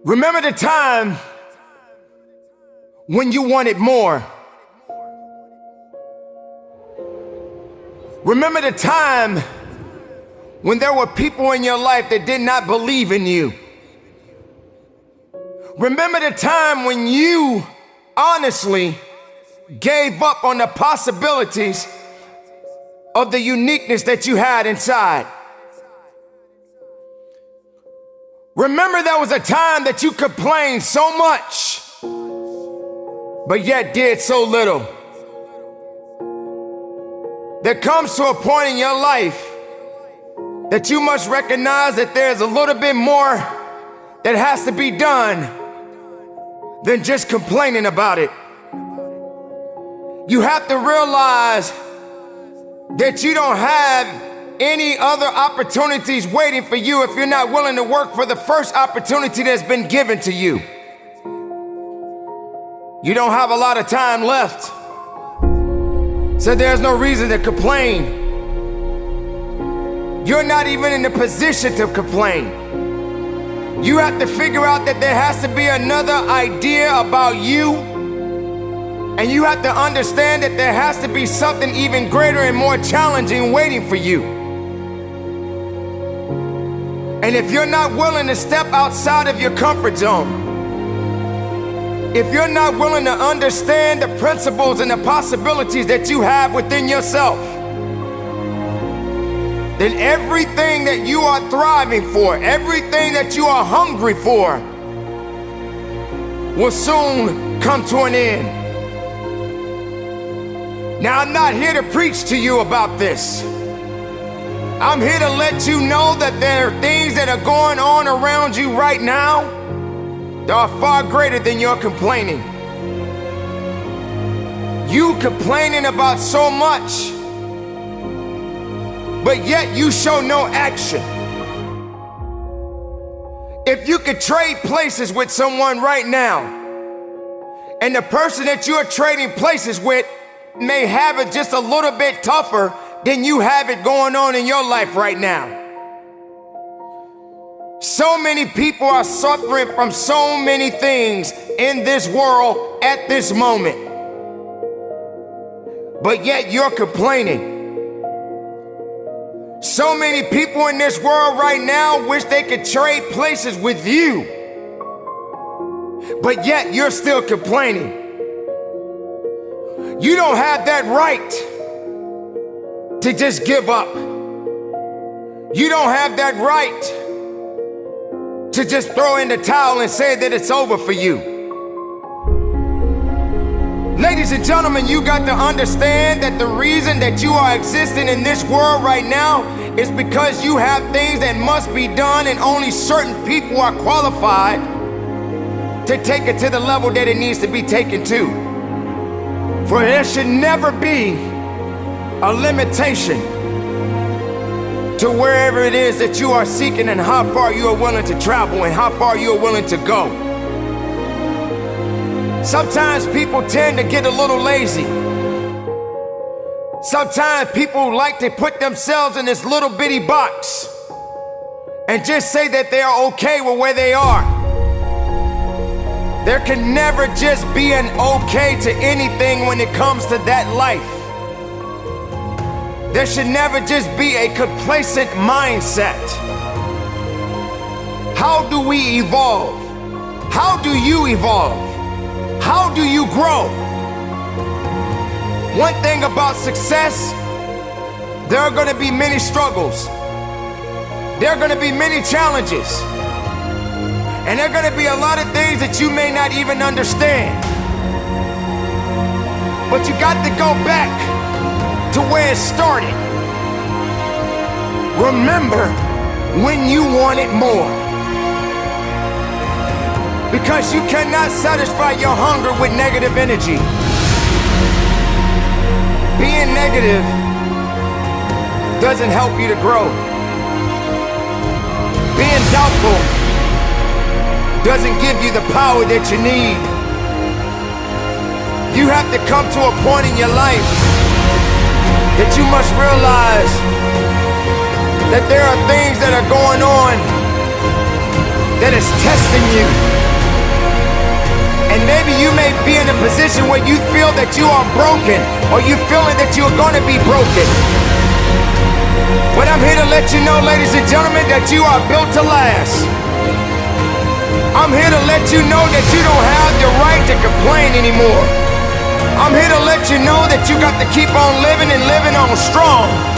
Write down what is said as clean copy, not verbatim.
Remember the time when you wanted more. Remember the time when there were people in your life that did not believe in you. Remember the time when you honestly gave up on the possibilities of the uniqueness that you had inside. Remember there was a time that you complained so much, but yet did so little. There comes to a point in your life that you must recognize that there's a little bit more that has to be done than just complaining about it. You have to realize that you don't have any other opportunities waiting for you if you're not willing to work for the first opportunity that's been given to you. You don't have a lot of time left, so there's no reason to complain. You're not even in the position to complain. You have to figure out that there has to be another idea about you, and you have to understand that there has to be something even greater and more challenging waiting for you. And if you're not willing to step outside of your comfort zone, if you're not willing to understand the principles and the possibilities that you have within yourself, then everything that you are thriving for, everything that you are hungry for, will soon come to an end. Now, I'm not here to preach to you about this. I'm here to let you know that there are things that are going on around you right now that are far greater than your complaining. You complaining about so much, but yet you show no action. If you could trade places with someone right now, and the person that you're trading places with may have it just a little bit tougher than you have it going on in your life right now. So many people are suffering from so many things in this world at this moment, but yet you're complaining. So many people in this world right now wish they could trade places with you, but yet you're still complaining. You don't have that right to just give up. You don't have that right to just throw in the towel and say that it's over for you. Ladies and gentlemen, you got to understand that the reason that you are existing in this world right now is because you have things that must be done, and only certain people are qualified to take it to the level that it needs to be taken to. For there should never be a limitation to wherever it is that you are seeking, and how far you are willing to travel, and how far you are willing to go. Sometimes people tend to get a little lazy. Sometimes people like to put themselves in this little bitty box and just say that they are okay with where they are. There can never just be an okay to anything when it comes to that life. There should never just be a complacent mindset. How do we evolve? How do you evolve? How do you grow? One thing about success, there are going to be many struggles. There are going to be many challenges. And there are going to be a lot of things that you may not even understand. But you got to go back to where it started. Remember when you wanted more. Because you cannot satisfy your hunger with negative energy. Being negative doesn't help you to grow. Being doubtful doesn't give you the power that you need. You have to come to a point in your life that you must realize that there are things that are going on God is testing you. And maybe you may be in a position where you feel that you are broken, or you feeling that you're gonna be broken. But I'm here to let you know, ladies and gentlemen, that you are built to last. I'm here to let you know that you don't have the right to complain anymore. I'm here to let you know that you got to keep on living and living on strong.